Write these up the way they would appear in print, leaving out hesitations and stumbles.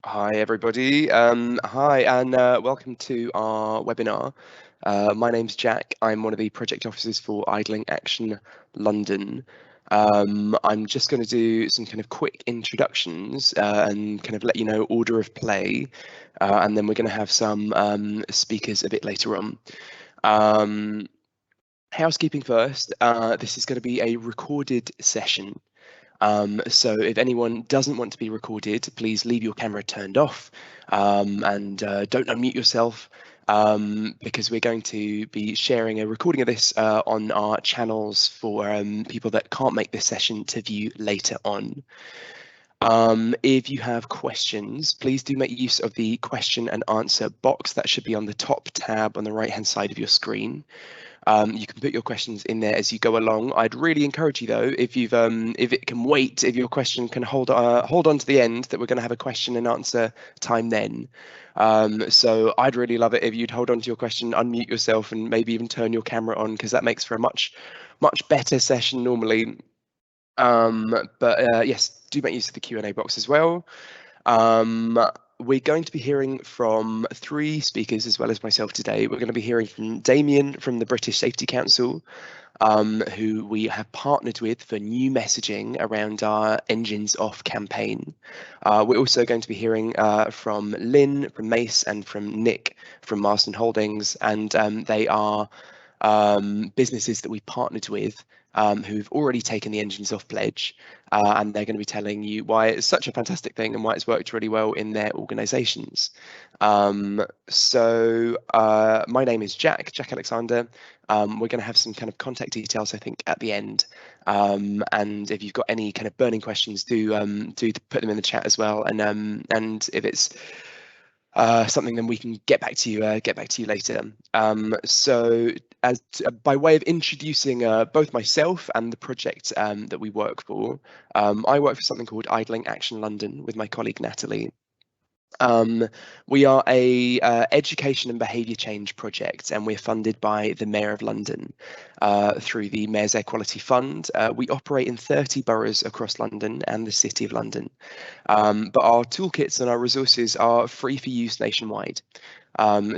Hi, everybody. Hi, and welcome to our webinar. My name's Jack. I'm one of the project officers for Idling Action London. I'm just going to do some kind of quick introductions and kind of let you know order of play, and then we're going to have some speakers a bit later on. Housekeeping first, this is going to be a recorded session. So if anyone doesn't want to be recorded, please leave your camera turned off and don't unmute yourself because we're going to be sharing a recording of this on our channels for people that can't make this session to view later on. If you have questions, please do make use of the question and answer box that should be on the top tab on the right hand side of your screen. You can put your questions in there as you go along. I'd really encourage you though, if it can wait, if your question can hold on to the end, that we're going to have a question and answer time then. So I'd really love it if you'd hold on to your question, unmute yourself, and maybe even turn your camera on, because that makes for a much better session normally. But yes, do make use of the Q&A box as well. We're going to be hearing from 3 speakers as well as myself today. We're going to be hearing from Damien from the British Safety Council, who we have partnered with for new messaging around our Engines Off campaign. We're also going to be hearing from Lynn from Mace and from Nick from Marston Holdings, and they are businesses that we partnered with who've already taken the Engines Off pledge, and they're going to be telling you why it's such a fantastic thing and why it's worked really well in their organisations. So my name is Jack Alexander. We're going to have some kind of contact details, I think, at the end. And if you've got any kind of burning questions, do put them in the chat as well. And if it's something, then we can get back to you later. So by way of introducing both myself and the project that we work for, I work for something called Idling Action London with my colleague Natalie. We are a education and behaviour change project, and we're funded by the Mayor of London through the Mayor's Air Quality Fund. We operate in 30 boroughs across London and the City of London, but our toolkits and our resources are free for use nationwide.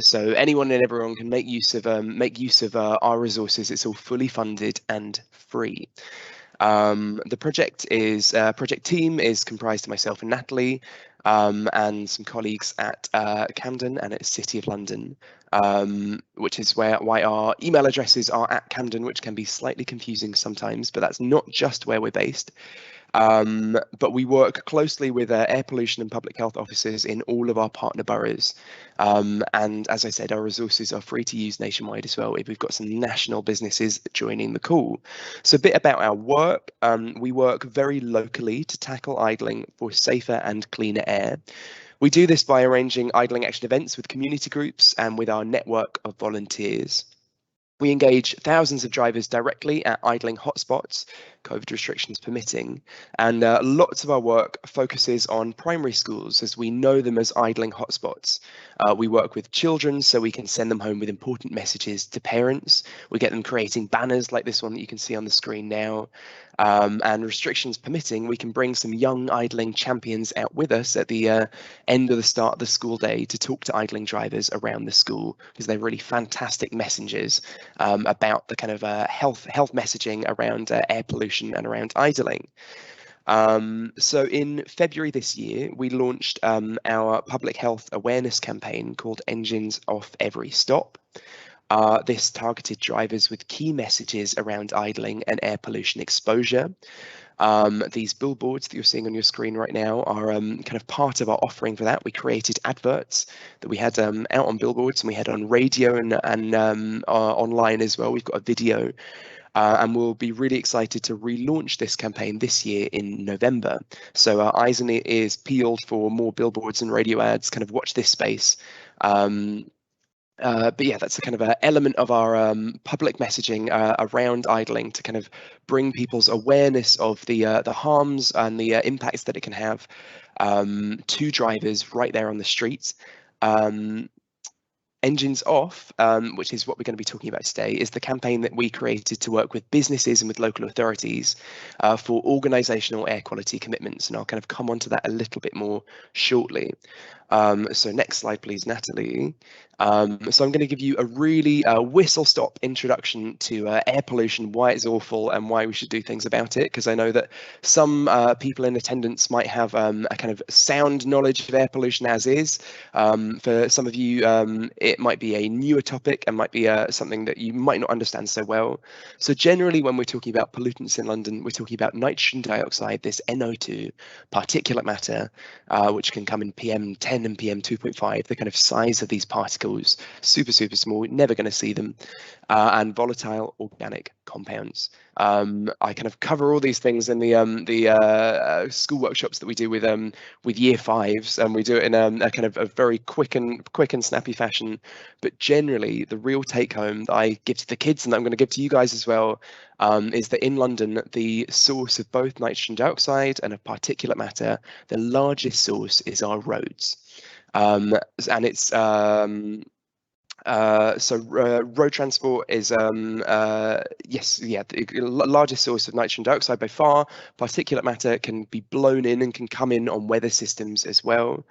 So anyone and everyone can make use of our resources. It's all fully funded and free. The project team is comprised of myself and Natalie, and some colleagues at Camden and at City of London, which is why our email addresses are at Camden, which can be slightly confusing sometimes, but that's not just where we're based. But we work closely with air pollution and public health officers in all of our partner boroughs. And as I said, our resources are free to use nationwide as well. We've got some national businesses joining the call. So a bit about our work. We work very locally to tackle idling for safer and cleaner air. We do this by arranging idling action events with community groups and with our network of volunteers. We engage thousands of drivers directly at idling hotspots, COVID restrictions permitting, and lots of our work focuses on primary schools as we know them as idling hotspots. We work with children so we can send them home with important messages to parents. We get them creating banners like this one that you can see on the screen now. And restrictions permitting, we can bring some young idling champions out with us at the end of the start of the school day to talk to idling drivers around the school, because they're really fantastic messengers about the kind of health messaging around air pollution and around idling. So in February this year, we launched our public health awareness campaign called Engines Off Every Stop. This targeted drivers with key messages around idling and air pollution exposure. These billboards that you're seeing on your screen right now are kind of part of our offering for that. We created adverts that we had out on billboards, and we had on radio and online as well. We've got a video, and we'll be really excited to relaunch this campaign this year in November. So our eyes and ears peeled for more billboards and radio ads. Kind of watch this space. But yeah, that's a kind of an element of our public messaging around idling to kind of bring people's awareness of the harms and the impacts that it can have to drivers right there on the streets. Engines Off, which is what we're going to be talking about today, is the campaign that we created to work with businesses and with local authorities for organisational air quality commitments. And I'll kind of come on to that a little bit more shortly. So next slide, please, Natalie. So I'm going to give you a really whistle-stop introduction to air pollution, why it's awful and why we should do things about it, because I know that some people in attendance might have a kind of sound knowledge of air pollution as is. For some of you, it might be a newer topic and might be something that you might not understand so well. So generally, when we're talking about pollutants in London, we're talking about nitrogen dioxide, this NO2, particulate matter, which can come in PM10 and PM2.5, the kind of size of these particles, super, super small, never going to see them, and volatile organic compounds. I kind of cover all these things in the school workshops that we do with year fives, and we do it in a kind of a very quick and snappy fashion. But generally, the real take home that I give to the kids and that I'm going to give to you guys as well is that in London, the source of both nitrogen dioxide and of particulate matter, the largest source is our roads. And it's road transport is the largest source of nitrogen dioxide by far. Particulate matter can be blown in and can come in on weather systems as well.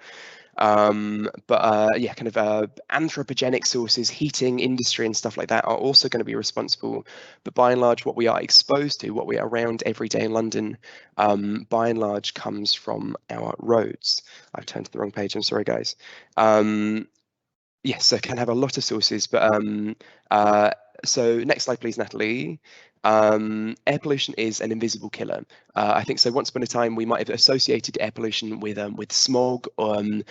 Anthropogenic sources, heating, industry and stuff like that are also going to be responsible. But by and large, what we are exposed to, what we are around every day in London, by and large comes from our roads. I've turned to the wrong page, I'm sorry guys. Yes, so can have a lot of sources, but so next slide, please, Natalie. Air pollution is an invisible killer. I think so. Once upon a time, we might have associated air pollution with smog, or I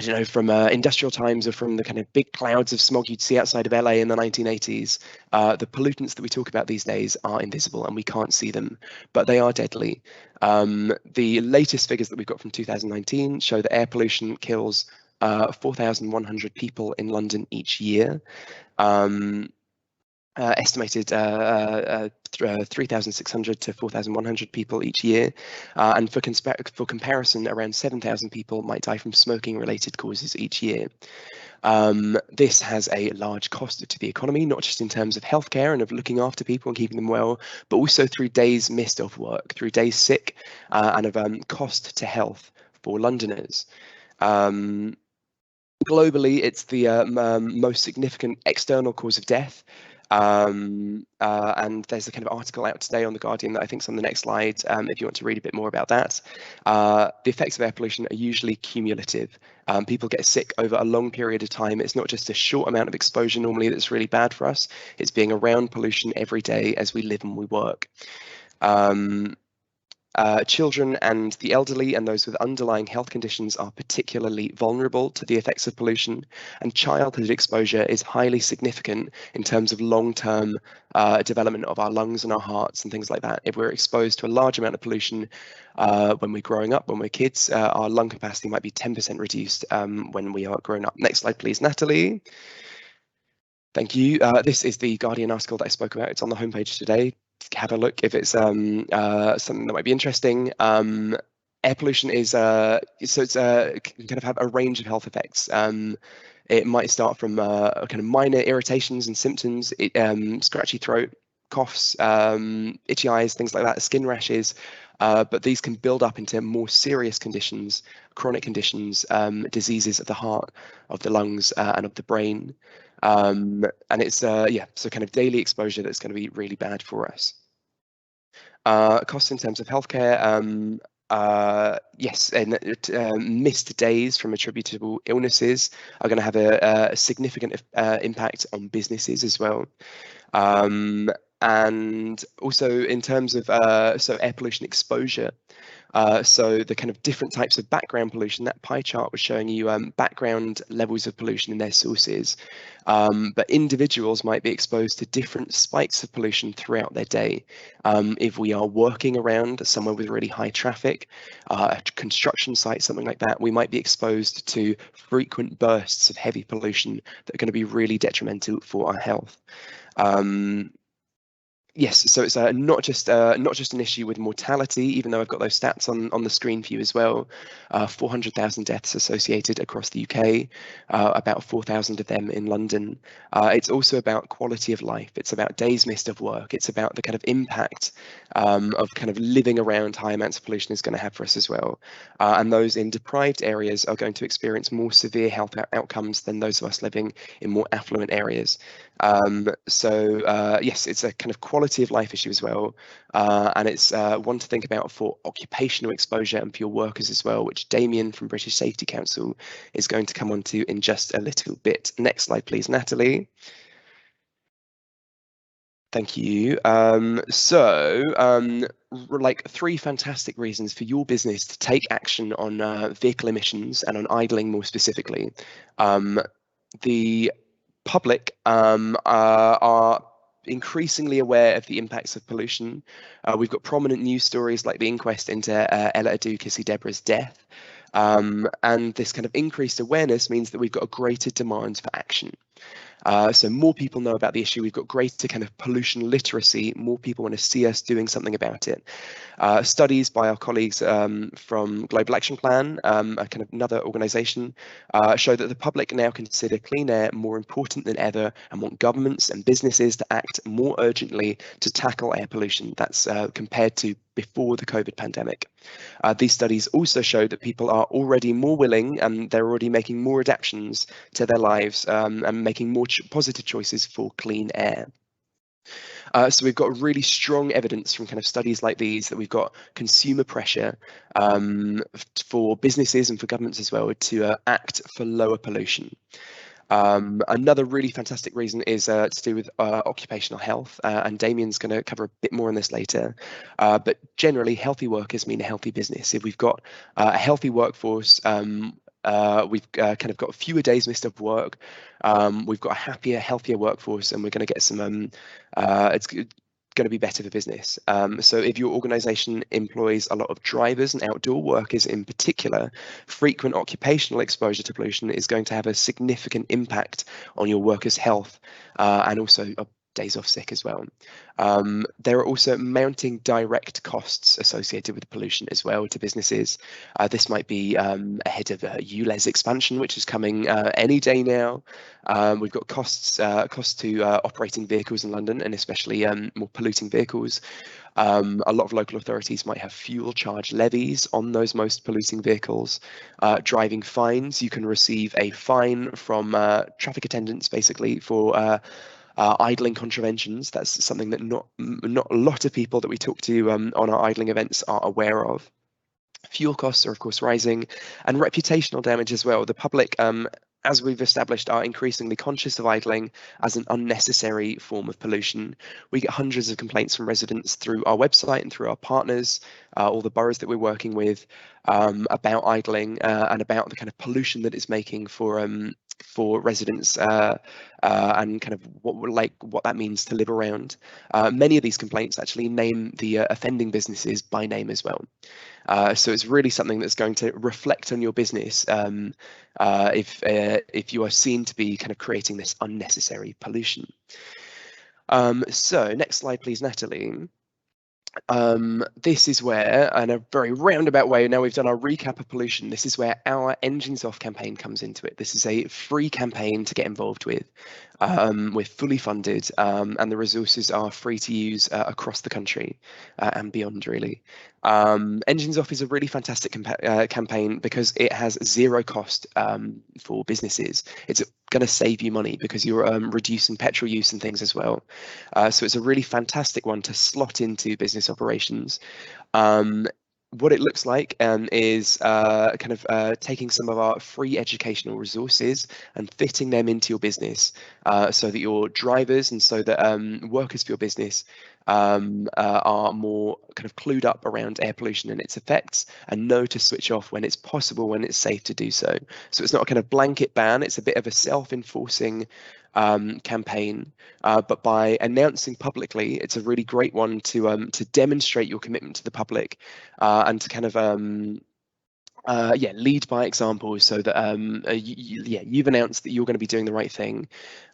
don't know, from industrial times or from the kind of big clouds of smog you'd see outside of LA in the 1980s. The pollutants that we talk about these days are invisible and we can't see them, but they are deadly. The latest figures that we've got from 2019 show that air pollution kills 4,100 people in London each year. Estimated 3,600 to 4,100 people each year. And for comparison, around 7,000 people might die from smoking-related causes each year. This has a large cost to the economy, not just in terms of healthcare and of looking after people and keeping them well, but also through days missed off work, through days sick, and of cost to health for Londoners. Globally, it's the most significant external cause of death. And there's a kind of article out today on The Guardian that I think is on the next slide, if you want to read a bit more about that. The effects of air pollution are usually cumulative. People get sick over a long period of time. It's not just a short amount of exposure normally that's really bad for us. It's being around pollution every day as we live and we work. Children and the elderly and those with underlying health conditions are particularly vulnerable to the effects of pollution, and childhood exposure is highly significant in terms of long-term development of our lungs and our hearts and things like that. If we're exposed to a large amount of pollution when we're growing up, when we're kids, our lung capacity might be 10% reduced when we are grown up. Next slide, please, Natalie. Thank you. This is the Guardian article that I spoke about. It's on the homepage today. Have a look if it's something that might be interesting. Air pollution is can kind of have a range of health effects. It might start from kind of minor irritations and symptoms, scratchy throat, coughs, itchy eyes, things like that, skin rashes. But these can build up into more serious conditions, chronic conditions, diseases of the heart, of the lungs, and of the brain. And it's so kind of daily exposure that's going to be really bad for us. Costs in terms of healthcare, yes, and missed days from attributable illnesses are going to have a significant impact on businesses as well. And also in terms of so air pollution exposure, so the kind of different types of background pollution, that pie chart was showing you background levels of pollution in their sources, but individuals might be exposed to different spikes of pollution throughout their day. If we are working around somewhere with really high traffic, a construction site, something like that, we might be exposed to frequent bursts of heavy pollution that are going to be really detrimental for our health. Yes, so it's not just an issue with mortality, even though I've got those stats on the screen for you as well. 400,000 deaths associated across the UK, about 4,000 of them in London. It's also about quality of life. It's about days missed of work. It's about the kind of impact of kind of living around high amounts of pollution is going to have for us as well. And those in deprived areas are going to experience more severe health outcomes than those of us living in more affluent areas. So yes, it's a kind of quality of life issue as well, and it's one to think about for occupational exposure and for your workers as well, which Damien from British Safety Council is going to come on to in just a little bit. Next slide, please, Natalie. Thank you. Like three fantastic reasons for your business to take action on vehicle emissions and on idling more specifically. The public are increasingly aware of the impacts of pollution. We've got prominent news stories like the inquest into Ella Adu Kissy Deborah's death. And this kind of increased awareness means that we've got a greater demand for action. So more people know about the issue. We've got greater kind of pollution literacy. More people want to see us doing something about it. Studies by our colleagues from Global Action Plan, a kind of another organisation, show that the public now consider clean air more important than ever and want governments and businesses to act more urgently to tackle air pollution. That's compared to before the COVID pandemic. These studies also show that people are already more willing and they're already making more adaptations to their lives and making more positive choices for clean air. So we've got really strong evidence from kind of studies like these that we've got consumer pressure for businesses and for governments as well to act for lower pollution. Another really fantastic reason is to do with occupational health, and Damien's going to cover a bit more on this later. But generally, healthy workers mean a healthy business. If we've got a healthy workforce, we've kind of got fewer days missed of work. We've got a happier, healthier workforce, and we're going to get some. It's going to be better for business. So if your organisation employs a lot of drivers and outdoor workers in particular, frequent occupational exposure to pollution is going to have a significant impact on your workers' health and also days off sick as well. There are also mounting direct costs associated with pollution as well to businesses. This might be ahead of ULEZ expansion, which is coming any day now. We've got costs to operating vehicles in London, and especially more polluting vehicles. A lot of local authorities might have fuel charge levies on those most polluting vehicles. Driving fines, you can receive a fine from traffic attendants basically for idling contraventions. That's something that not a lot of people that we talk to on our idling events are aware of. Fuel costs are, of course, rising, and reputational damage as well. The public, as we've established, are increasingly conscious of idling as an unnecessary form of pollution. We get hundreds of complaints from residents through our website and through our partners, all the boroughs that we're working with, about idling and about the kind of pollution that it's making for residents and kind of what that means to live around. Many of these complaints actually name the offending businesses by name as well. So it's really something that's going to reflect on your business if you are seen to be kind of creating this unnecessary pollution. So next slide, please, Natalie. This is where, in a very roundabout way, now we've done our recap of pollution, this is where our Engines Off campaign comes into it. This is a free campaign to get involved with. We're fully funded and the resources are free to use across the country and beyond, really. Engines Off is a really fantastic campaign because it has zero cost for businesses. It's going to save you money because you're reducing petrol use and things as well. So it's a really fantastic one to slot into business operations. What it looks like is kind of taking some of our free educational resources and fitting them into your business so that your drivers and so that workers for your business are more kind of clued up around air pollution and its effects and know to switch off when it's possible, when it's safe to do so. So it's not a kind of blanket ban, it's a bit of a self-enforcing campaign, but by announcing publicly, it's a really great one to demonstrate your commitment to the public and to kind of yeah, lead by example, so that you've announced that you're going to be doing the right thing,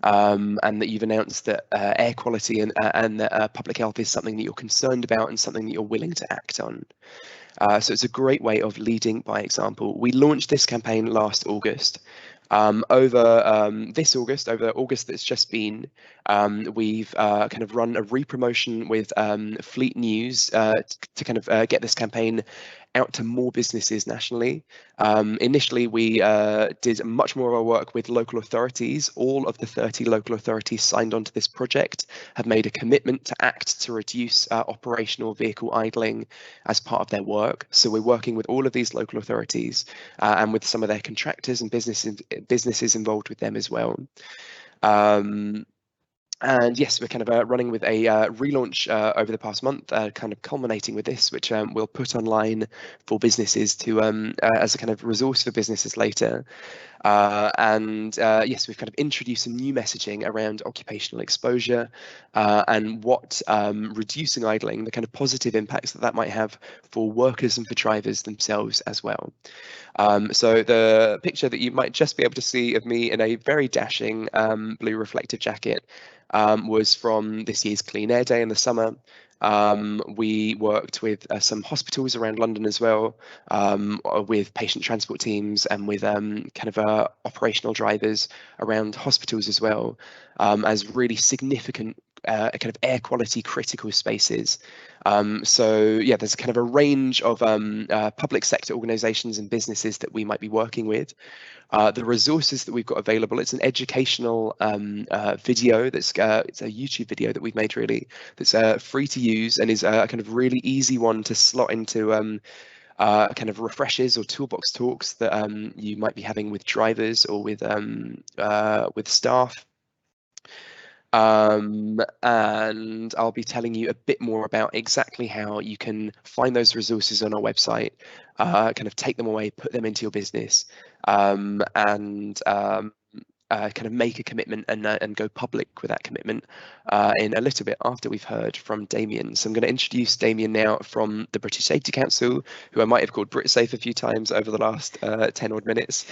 and that you've announced that air quality and that public health is something that you're concerned about and something that you're willing to act on. So it's a great way of leading by example. We launched this campaign last August. Over August that's just been, we've kind of run a re-promotion with Fleet News to kind of get this campaign out to more businesses nationally. Initially, we did much more of our work with local authorities. All of the 30 local authorities signed on to this project have made a commitment to act to reduce operational vehicle idling as part of their work. So we're working with all of these local authorities and with some of their contractors and businesses involved with them as well. And yes, we're kind of running with a relaunch over the past month, kind of culminating with this, which we'll put online for businesses to as a kind of resource for businesses later. Yes, we've kind of introduced some new messaging around occupational exposure and what reducing idling, the kind of positive impacts that might have for workers and for drivers themselves as well. So the picture that you might just be able to see of me in a very dashing blue reflective jacket was from this year's Clean Air Day in the summer. We worked with some hospitals around London as well, with patient transport teams and with kind of operational drivers around hospitals as well, as really significant kind of air quality critical spaces. So yeah, there's kind of a range of public sector organisations and businesses that we might be working with. The resources that we've got available, it's an educational video that's it's a YouTube video that we've made really that's free to use and is a kind of really easy one to slot into kind of refreshers or toolbox talks that you might be having with drivers or with staff. And I'll be telling you a bit more about exactly how you can find those resources on our website, kind of take them away, put them into your business, and kind of make a commitment and go public with that commitment in a little bit after we've heard from Damien. So I'm going to introduce Damien now from the British Safety Council, who I might have called BritSafe a few times over the last 10 odd minutes.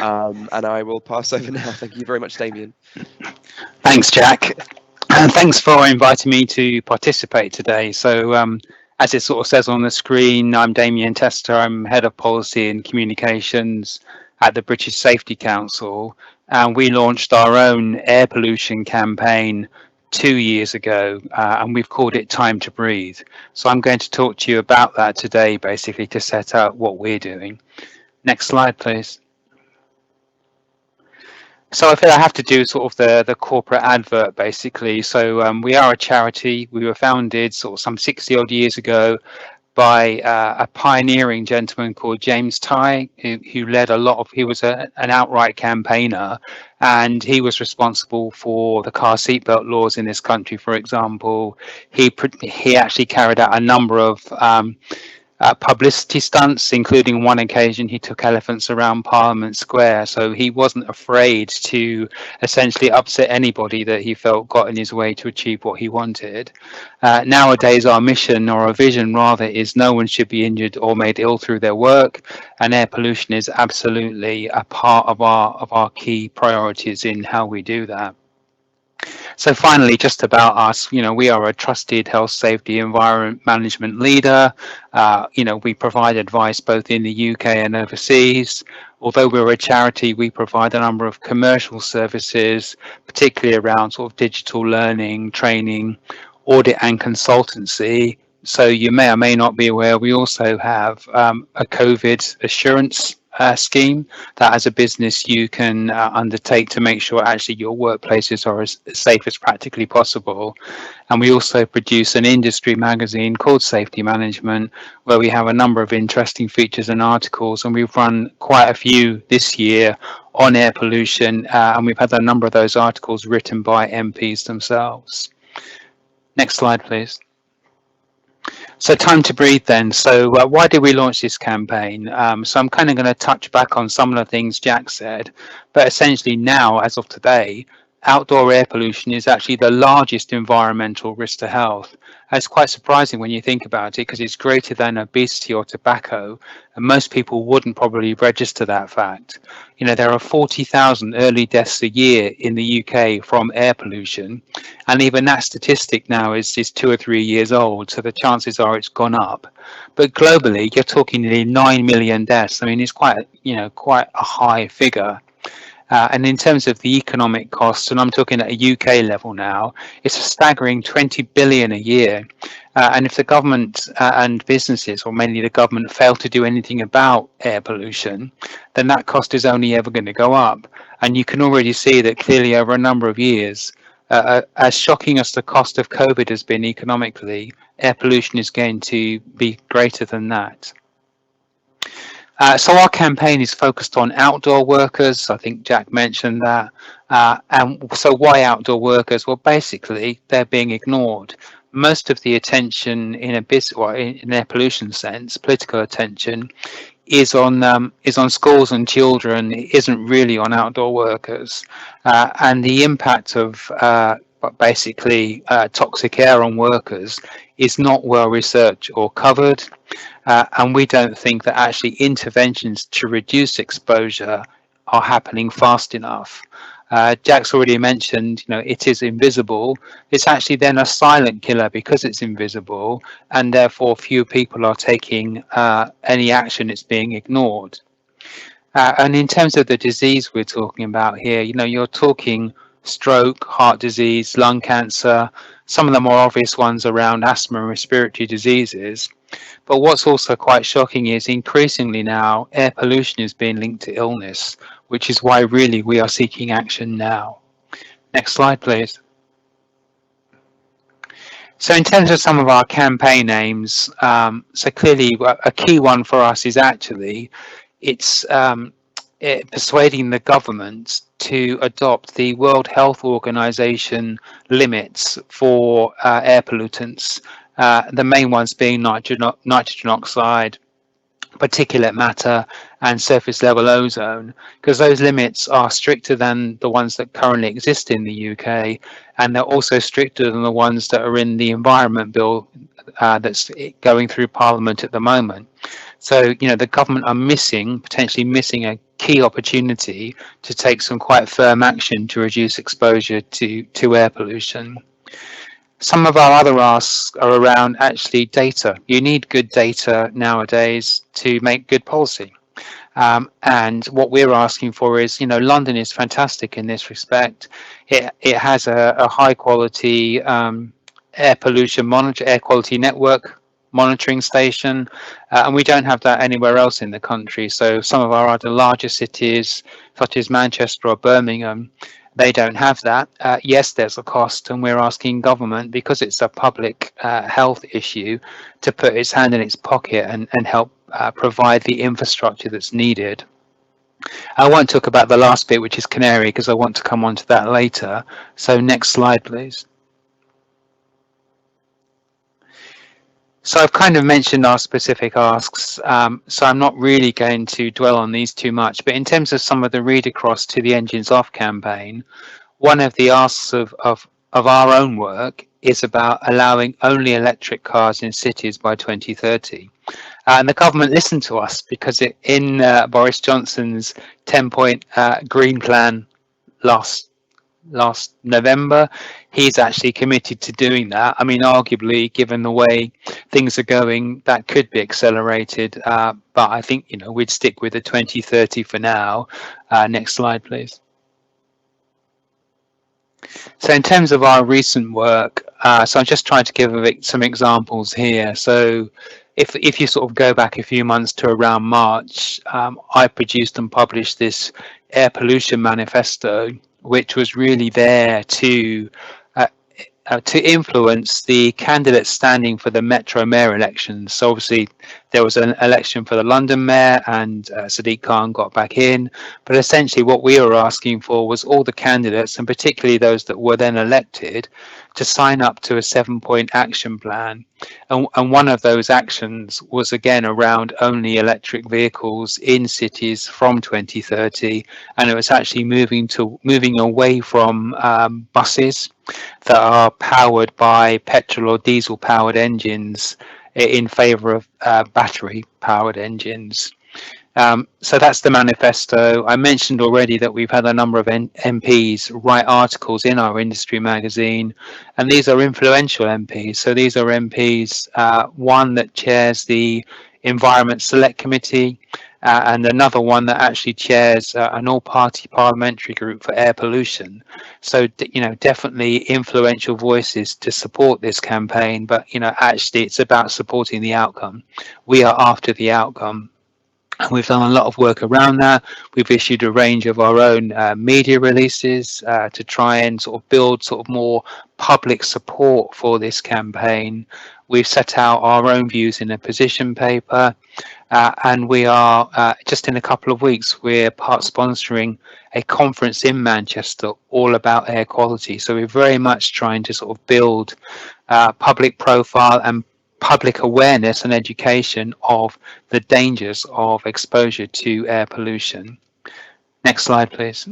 And I will pass over now. Thank you very much, Damien. Thanks, Jack. And thanks for inviting me to participate today. So as it sort of says on the screen, I'm Damien Tester. I'm Head of Policy and Communications at the British Safety Council. And we launched our own air pollution campaign 2 years ago, and we've called it Time to Breathe. So I'm going to talk to you about that today, basically, to set out what we're doing. Next slide, please. So I feel I have to do sort of the corporate advert, basically. So we are a charity. We were founded sort of some 60 odd years ago by a pioneering gentleman called James Tye, who led a lot of, he was an outright campaigner, and he was responsible for the car seatbelt laws in this country, for example. He actually carried out a number of publicity stunts, including one occasion he took elephants around Parliament Square. So he wasn't afraid to essentially upset anybody that he felt got in his way to achieve what he wanted. Nowadays, our mission, or our vision rather, is no one should be injured or made ill through their work, and air pollution is absolutely a part of our key priorities in how we do that. So finally, just about us, we are a trusted health, safety, environment management leader. We provide advice both in the UK and overseas. Although we're a charity, we provide a number of commercial services, particularly around sort of digital learning, training, audit and consultancy. So you may or may not be aware, we also have a COVID assurance scheme that as a business you can undertake to make sure actually your workplaces are as safe as practically possible. And we also produce an industry magazine called Safety Management, where we have a number of interesting features and articles, and we've run quite a few this year on air pollution, and we've had a number of those articles written by MPs themselves. Next slide, please. So Time to Breathe then. So why did we launch this campaign? So I'm kind of going to touch back on some of the things Jack said, but essentially now, as of today, outdoor air pollution is actually the largest environmental risk to health. It's quite surprising when you think about it, because it's greater than obesity or tobacco, and most people wouldn't probably register that fact. You know, there are 40,000 early deaths a year in the UK from air pollution, and even that statistic now is 2 or 3 years old, so the chances are it's gone up. But globally, you're talking nearly 9 million deaths. I mean, it's quite a high figure. And in terms of the economic costs, and I'm talking at a UK level now, it's a staggering 20 billion a year. And if the government and businesses, or mainly the government, fail to do anything about air pollution, then that cost is only ever going to go up. And you can already see that clearly over a number of years, as shocking as the cost of COVID has been economically, air pollution is going to be greater than that. So our campaign is focused on outdoor workers. I think Jack mentioned that. And so why outdoor workers? Well, basically, they're being ignored. Most of the attention in in air pollution sense, political attention, is on schools and children. It isn't really on outdoor workers. And the impact of toxic air on workers is not well researched or covered. And we don't think that actually interventions to reduce exposure are happening fast enough. Jack's already mentioned, it is invisible. It's actually then a silent killer because it's invisible, and therefore few people are taking any action. It's being ignored. And in terms of the disease we're talking about here, you're talking stroke, heart disease, lung cancer, some of the more obvious ones around asthma and respiratory diseases. But what's also quite shocking is increasingly now air pollution is being linked to illness, which is why really we are seeking action now. Next slide, please. So in terms of some of our campaign aims, so clearly a key one for us is actually it's persuading the government to adopt the World Health Organization limits for air pollutants. The main ones being nitrogen oxide, particulate matter, and surface level ozone, because those limits are stricter than the ones that currently exist in the UK, and they're also stricter than the ones that are in the Environment Bill that's going through Parliament at the moment. So, the government are potentially missing a key opportunity to take some quite firm action to reduce exposure to air pollution. Some of our other asks are around actually data. You need good data nowadays to make good policy. And what we're asking for is, London is fantastic in this respect. It has a high quality air quality network monitoring station, and we don't have that anywhere else in the country. So some of our other larger cities, such as Manchester or Birmingham, they don't have that. Yes, there's a cost, and we're asking government, because it's a public health issue, to put its hand in its pocket and help provide the infrastructure that's needed. I won't talk about the last bit, which is Canary, because I want to come on to that later. So next slide, please. So I've kind of mentioned our specific asks, so I'm not really going to dwell on these too much. But in terms of some of the read across to the Engines Off campaign, one of the asks of our own work is about allowing only electric cars in cities by 2030. And the government listened to us, because in Boris Johnson's 10-point green plan last November, he's actually committed to doing that. I mean, arguably, given the way things are going, that could be accelerated. But I think, we'd stick with the 2030 for now. Next slide, please. So in terms of our recent work, so I'm just trying to give some examples here. So if you sort of go back a few months to around March, I produced and published this air pollution manifesto, which was really there to influence the candidates standing for the Metro Mayor elections. So obviously There was an election for the London mayor, and Sadiq Khan got back in. But essentially what we were asking for was all the candidates, and particularly those that were then elected, to sign up to a 7-point action plan. And one of those actions was again around only electric vehicles in cities from 2030, and it was actually moving away from buses that are powered by petrol or diesel powered engines in favour of battery powered engines. So that's the manifesto. I mentioned already that we've had a number of MPs write articles in our industry magazine, and these are influential MPs. So these are MPs, one that chairs the Environment Select Committee, and another one that actually chairs an all-party parliamentary group for air pollution. So, definitely influential voices to support this campaign, but, actually it's about supporting the outcome. We are after the outcome. And we've done a lot of work around that. We've issued a range of our own media releases to try and sort of build sort of more public support for this campaign. We've set out our own views in a position paper, and we are just in a couple of weeks, we're part sponsoring a conference in Manchester all about air quality. So we're very much trying to sort of build public profile and public awareness and education of the dangers of exposure to air pollution. Next slide, please.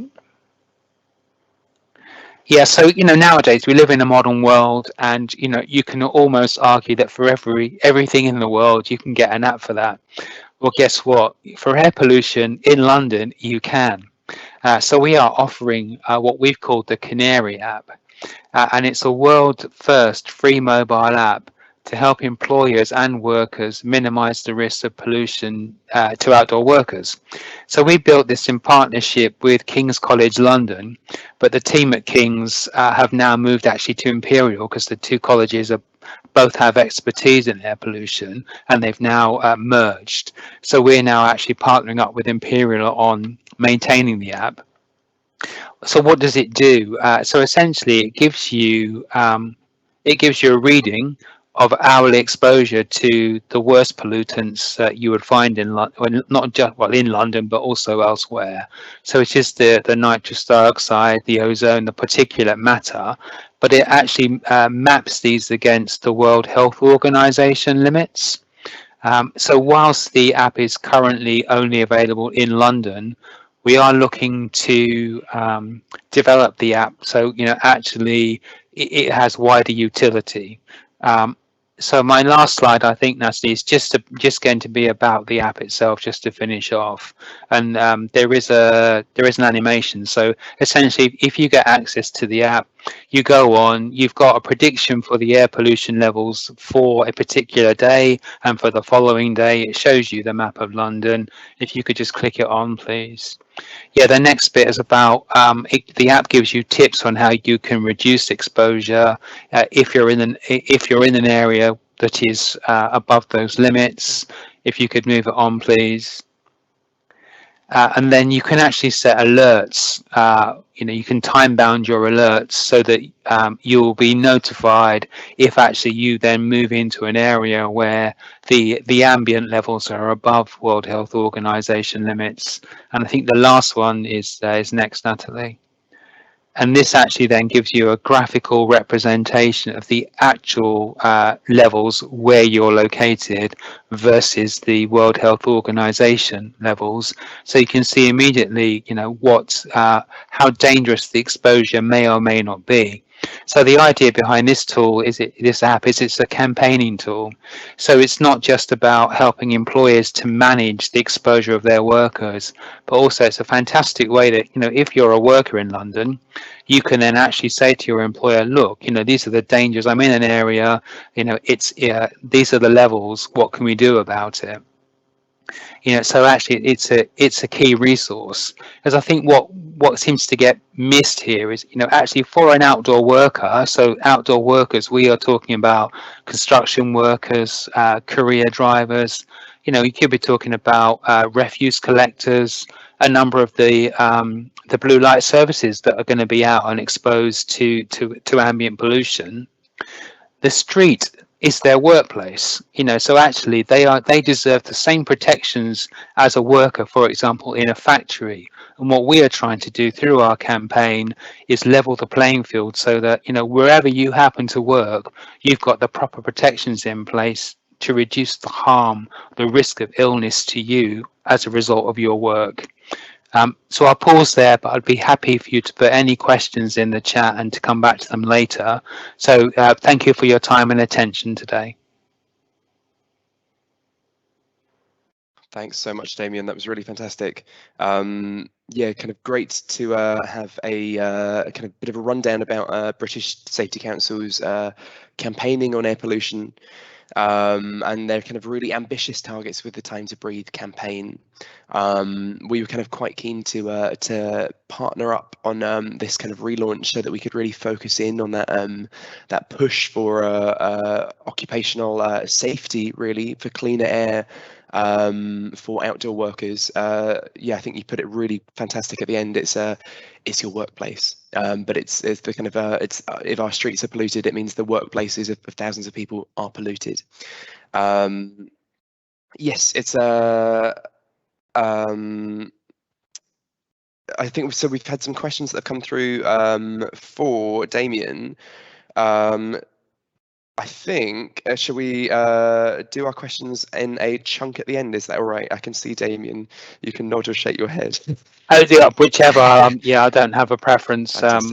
Yeah, so nowadays we live in a modern world, and you can almost argue that for everything in the world you can get an app for that. Well, guess what? For air pollution in London, you can. So we are offering what we've called the Canary app, and it's a world first free mobile app to help employers and workers minimize the risk of pollution to outdoor workers. So we built this in partnership with King's College London, but the team at King's have now moved actually to Imperial, because the two colleges both have expertise in air pollution, and they've now merged. So we're now actually partnering up with Imperial on maintaining the app. So what does it do? So essentially it gives you a reading of hourly exposure to the worst pollutants that you would find in London, not just in London, but also elsewhere. So it's just the nitrous dioxide, the ozone, the particulate matter, but it actually maps these against the World Health Organization limits. So whilst the app is currently only available in London, we are looking to develop the app so actually it has wider utility. So my last slide, I think, Natalie, is just going to be about the app itself, just to finish off. And there is an animation. So essentially, if you get access to the app, you go on, you've got a prediction for the air pollution levels for a particular day, and for the following day, it shows you the map of London. If you could just click it on, please. Yeah, the next bit is about the app gives you tips on how you can reduce exposure if you're in an area that is above those limits. If you could move it on, please. And then you can actually set alerts. You can time bound your alerts so that you'll be notified if actually you then move into an area where the ambient levels are above World Health Organization limits. And I think the last one is next, Natalie. And this actually then gives you a graphical representation of the actual levels where you're located versus the World Health Organization levels. So you can see immediately, how dangerous the exposure may or may not be. So the idea behind this tool this app is it's a campaigning tool. So it's not just about helping employers to manage the exposure of their workers, but also it's a fantastic way that, if you're a worker in London, you can then actually say to your employer, look, these are the dangers. I'm in an area, these are the levels. What can we do about it? So actually it's a key resource, because I think what seems to get missed here is, actually for an outdoor worker, so outdoor workers, we are talking about construction workers, courier drivers, you could be talking about refuse collectors, a number of the blue light services that are going to be out and exposed to ambient pollution. The street is their workplace. So actually they deserve the same protections as a worker, for example, in a factory. And what we are trying to do through our campaign is level the playing field so that wherever you happen to work, you've got the proper protections in place to reduce the harm, the risk of illness to you as a result of your work. So I'll pause there, but I'd be happy for you to put any questions in the chat and to come back to them later. So thank you for your time and attention today. Thanks so much, Damien. That was really fantastic. Yeah, kind of great to have a kind of bit of a rundown about British Safety Council's campaigning on air pollution. And they're kind of really ambitious targets with the Time to Breathe campaign. We were kind of quite keen to partner up on this kind of relaunch so that we could really focus in on that push for occupational safety, really, for cleaner air for outdoor workers. Yeah, I think you put it really fantastic at the end. It's your workplace, but it's the kind of it's if our streets are polluted, it means the workplaces of thousands of people are polluted. Yes, it's I think so. We've had some questions that have come through for Damien. I think, shall we do our questions in a chunk at the end? Is that all right? I can see Damien. You can nod or shake your head. Oh, yeah, whichever. Yeah, I don't have a preference. Let's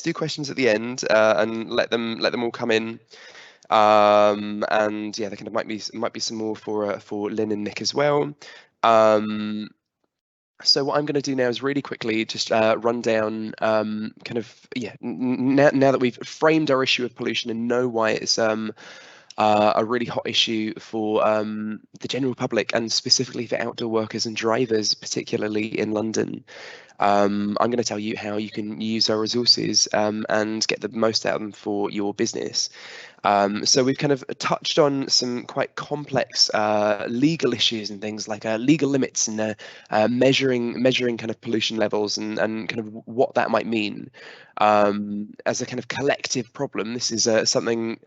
do questions at the end and let them all come in. And yeah, there kind of might be some more for Lynn and Nick as well. So what I'm going to do now is really quickly just run down kind of, yeah, now that we've framed our issue of pollution and know why it's a really hot issue for the general public and specifically for outdoor workers and drivers, particularly in London. I'm going to tell you how you can use our resources and get the most out of them for your business. So we've kind of touched on some quite complex legal issues and things like legal limits and measuring kind of pollution levels and kind of what that might mean. As a kind of collective problem, this is something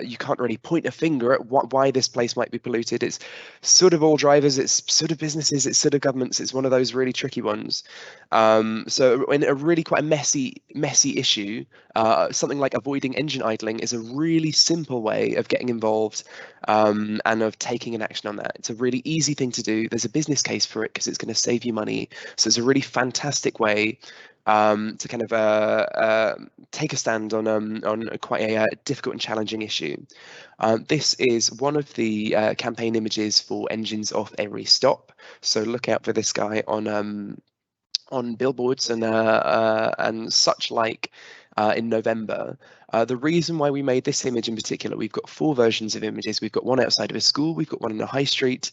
you can't really point a finger at why this place might be polluted. It's sort of all drivers, it's sort of businesses, it's sort of governments. It's one of those really tricky ones. So in a really quite a messy issue, something like avoiding engine idling is a really simple way of getting involved and of taking an action on that. It's a really easy thing to do. There's a business case for it because it's going to save you money. So it's a really fantastic way to kind of take a stand on quite a difficult and challenging issue. This is one of the campaign images for engines off every stop. So look out for this guy on billboards and such like in November. The reason why we made this image in particular, we've got 4 versions of images. We've got one outside of a school, we've got one in a high street,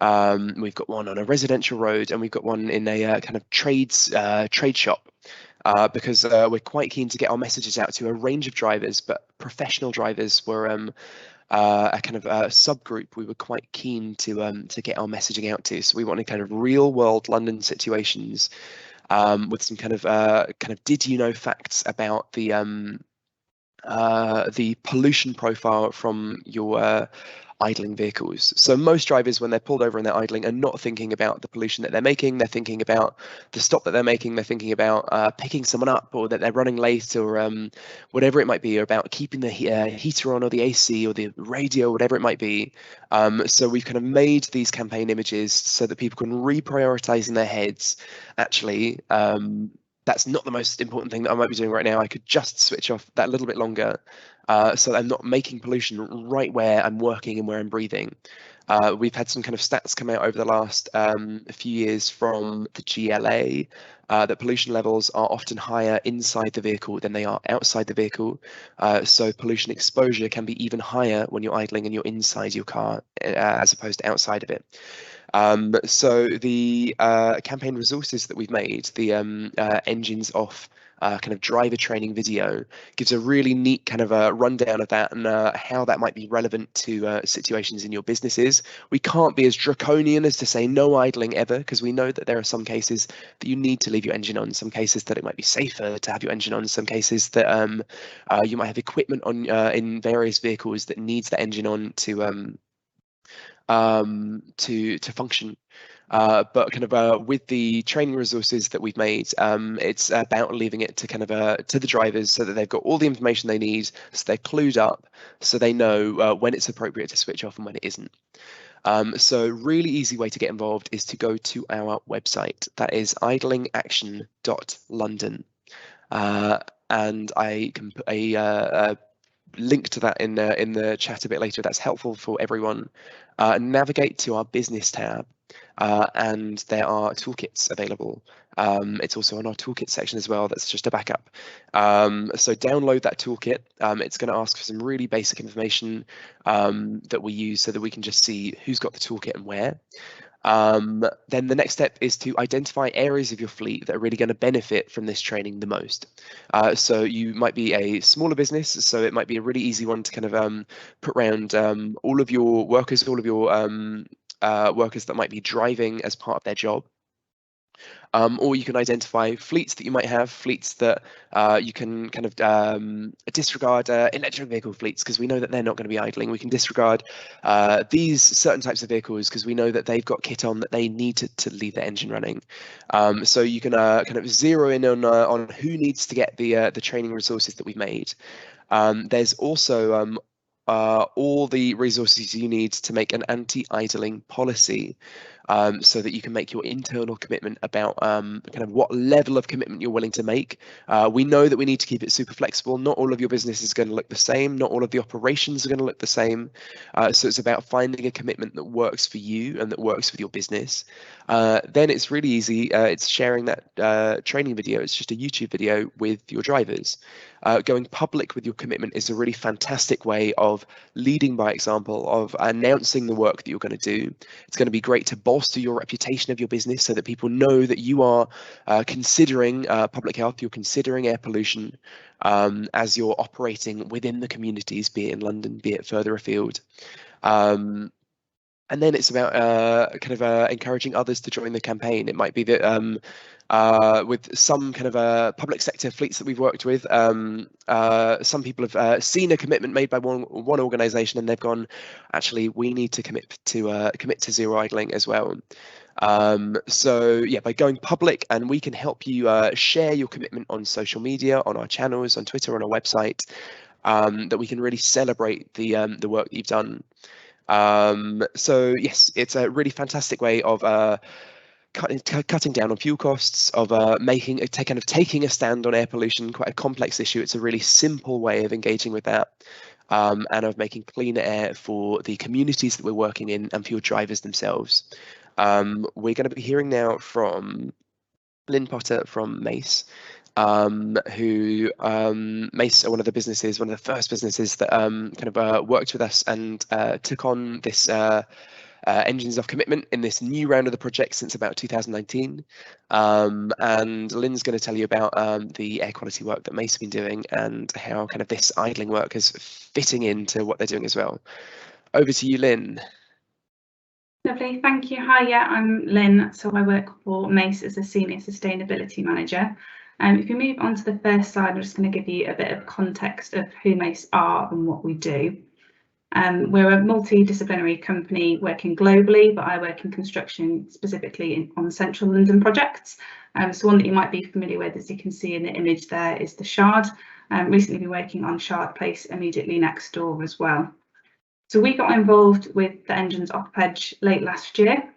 we've got one on a residential road, and we've got one in a kind of trade shop. Because we're quite keen to get our messages out to a range of drivers, but professional drivers were a kind of subgroup we were quite keen to get our messaging out to. So we wanted kind of real world London situations with some kind of did you know facts about the pollution profile from your idling vehicles. So most drivers, when they're pulled over and they're idling, are not thinking about the pollution that they're making. They're thinking about the stop that they're making. They're thinking about picking someone up, or that they're running late, or whatever it might be, or about keeping the heater on, or the AC, or the radio, whatever it might be. So we've kind of made these campaign images so that people can reprioritize in their heads. Actually, that's not the most important thing that I might be doing right now. I could just switch off that little bit longer so that I'm not making pollution right where I'm working and where I'm breathing. We've had some kind of stats come out over the last few years from the GLA that pollution levels are often higher inside the vehicle than they are outside the vehicle. So pollution exposure can be even higher when you're idling and you're inside your car as opposed to outside of it. So the campaign resources that we've made, the engines off kind of driver training video, gives a really neat kind of a rundown of that and how that might be relevant to situations in your businesses. We can't be as draconian as to say no idling ever, because we know that there are some cases that you need to leave your engine on, some cases that it might be safer to have your engine on, some cases that you might have equipment on in various vehicles that needs the engine on to function. But kind of with the training resources that we've made, it's about leaving it to kind of to the drivers so that they've got all the information they need, so they're clued up, so they know when it's appropriate to switch off and when it isn't. So really easy way to get involved is to go to our website. That is idlingaction.london. And I can put a link to that in the chat a bit later. That's helpful for everyone. Navigate to our business tab, and there are toolkits available. It's also on our toolkit section as well. That's just a backup. So download that toolkit. It's going to ask for some really basic information that we use so that we can just see who's got the toolkit and where. Then the next step is to identify areas of your fleet that are really going to benefit from this training the most. So you might be a smaller business, so it might be a really easy one to kind of put around all of your workers, all of your workers that might be driving as part of their job. Or you can identify fleets that you might have, fleets that you can kind of disregard electric vehicle fleets, because we know that they're not going to be idling. We can disregard these certain types of vehicles because we know that they've got kit on that they need to leave their engine running. So you can kind of zero in on who needs to get the training resources that we've made. There's also all the resources you need to make an anti-idling policy, so that you can make your internal commitment about kind of what level of commitment you're willing to make. We know that we need to keep it super flexible. Not all of your business is going to look the same. Not all of the operations are going to look the same. So it's about finding a commitment that works for you and that works with your business. Then it's really easy. It's sharing that training video. It's just a YouTube video with your drivers. Going public with your commitment is a really fantastic way of leading by example, of announcing the work that you're going to do. It's going to be great to bolster your reputation of your business so that people know that you are considering public health, you're considering air pollution as you're operating within the communities, be it in London, be it further afield. And then it's about kind of encouraging others to join the campaign. It might be that with some kind of public sector fleets that we've worked with, some people have seen a commitment made by one organisation and they've gone, actually, we need to commit to zero idling as well. So yeah, by going public, and we can help you share your commitment on social media, on our channels, on Twitter, on our website, that we can really celebrate the work that you've done. So yes, it's a really fantastic way of cutting down on fuel costs, of taking a stand on air pollution, quite a complex issue. It's a really simple way of engaging with that, and of making cleaner air for the communities that we're working in and for your drivers themselves. We're going to be hearing now from Lynn Potter from Mace, who Mace are one of the first businesses that kind of worked with us and took on this Engines of Commitment in this new round of the project since about 2019. And Lynn's going to tell you about the air quality work that Mace have been doing and how kind of this idling work is fitting into what they're doing as well. Over to you, Lynn. Lovely, thank you. Hi, yeah, I'm Lynn. So I work for Mace as a Senior Sustainability Manager. If you move on to the first slide, I'm just going to give you a bit of context of who Mace are and what we do. We're a multidisciplinary company working globally, but I work in construction specifically on central London projects. So one that you might be familiar with, as you can see in the image there, is the Shard. Recently been working on Shard Place immediately next door as well. So we got involved with the engines op-edge late last year.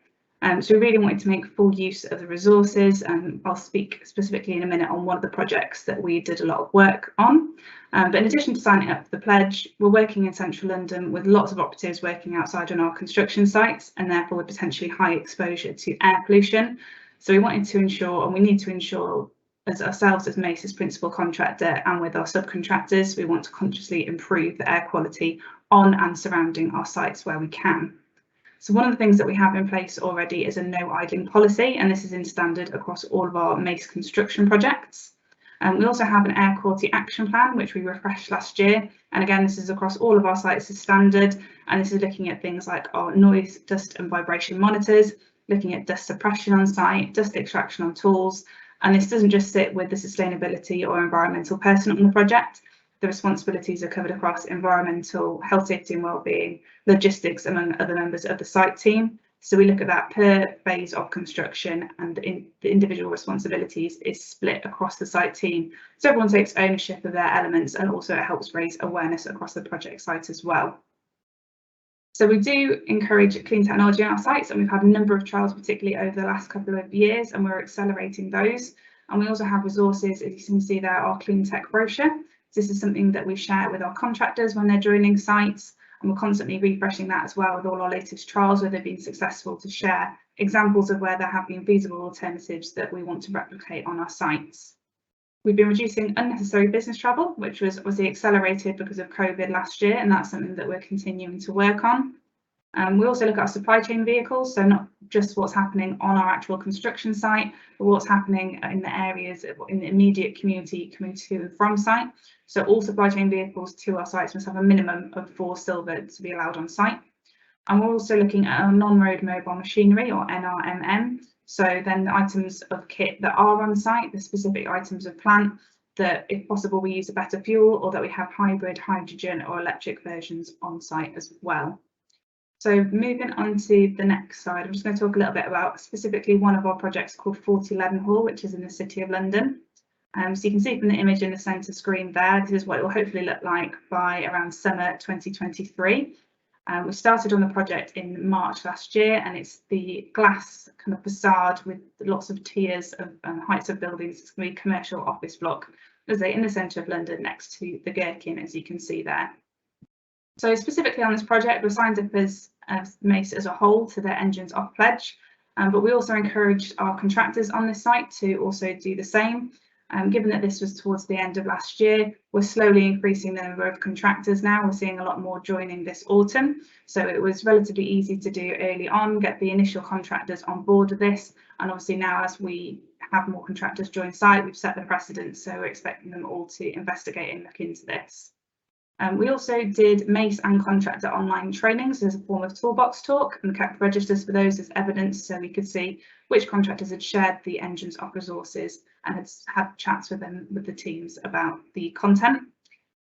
So we really wanted to make full use of the resources, and I'll speak specifically in a minute on one of the projects that we did a lot of work on. But in addition to signing up for the pledge, we're working in central London with lots of operatives working outside on our construction sites, and therefore with potentially high exposure to air pollution. So we wanted to ensure, and we need to ensure, as ourselves as Mace's principal contractor and with our subcontractors, we want to consciously improve the air quality on and surrounding our sites where we can. So one of the things that we have in place already is a no idling policy, and this is in standard across all of our Mace construction projects. We also have an air quality action plan, which we refreshed last year. And again, this is across all of our sites as standard. And this is looking at things like our noise, dust and vibration monitors, looking at dust suppression on site, dust extraction on tools. And this doesn't just sit with the sustainability or environmental person on the project. The responsibilities are covered across environmental, health, safety and wellbeing, logistics, among other members of the site team. So we look at that per phase of construction, and the individual responsibilities is split across the site team. So everyone takes ownership of their elements, and also it helps raise awareness across the project site as well. So we do encourage clean technology on our sites, and we've had a number of trials, particularly over the last couple of years, and we're accelerating those. And we also have resources, as you can see there, our clean tech brochure. This is something that we share with our contractors when they're joining sites, and we're constantly refreshing that as well with all our latest trials where they've been successful, to share examples of where there have been feasible alternatives that we want to replicate on our sites. We've been reducing unnecessary business travel, which was obviously accelerated because of COVID last year, and that's something that we're continuing to work on. We also look at our supply chain vehicles, so not just what's happening on our actual construction site, but what's happening in the areas in the immediate community coming to and from site. So all supply chain vehicles to our sites must have a minimum of 4 silver to be allowed on site. And we're also looking at our non-road mobile machinery, or NRMM. So then the items of kit that are on site, the specific items of plant, that if possible we use a better fuel, or that we have hybrid, hydrogen or electric versions on site as well. So moving on to the next slide, I'm just going to talk a little bit about specifically one of our projects called 40 Leadenhall, which is in the City of London. So you can see from the image in the centre screen there, this is what it will hopefully look like by around summer 2023. We started on the project in March last year, and it's the glass kind of facade with lots of tiers of heights of buildings. It's going to be a commercial office block, as in the centre of London next to the Gherkin, as you can see there. So specifically on this project, we're signed up as Mace as a whole to their engines off pledge, but we also encouraged our contractors on this site to also do the same. Given that this was towards the end of last year, we're slowly increasing the number of contractors now. We're seeing a lot more joining this autumn. So it was relatively easy to do early on, get the initial contractors on board with this. And obviously now, as we have more contractors join site, we've set the precedent. So we're expecting them all to investigate and look into this. We also did Mace and contractor online trainings as a form of toolbox talk, and kept registers for those as evidence, so we could see which contractors had shared the engines off resources and had chats with them, with the teams, about the content.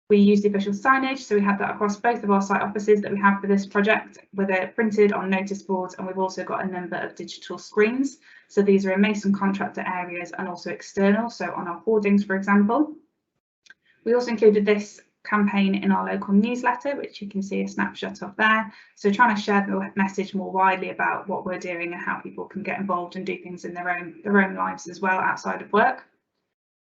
We used the official signage, so we had that across both of our site offices that we have for this project, where they're printed on notice boards, and we've also got a number of digital screens. So these are in Mace and contractor areas and also external, so on our hoardings, for example. We also included this campaign in our local newsletter, which you can see a snapshot of there. So trying to share the message more widely about what we're doing and how people can get involved and do things in their own lives as well outside of work.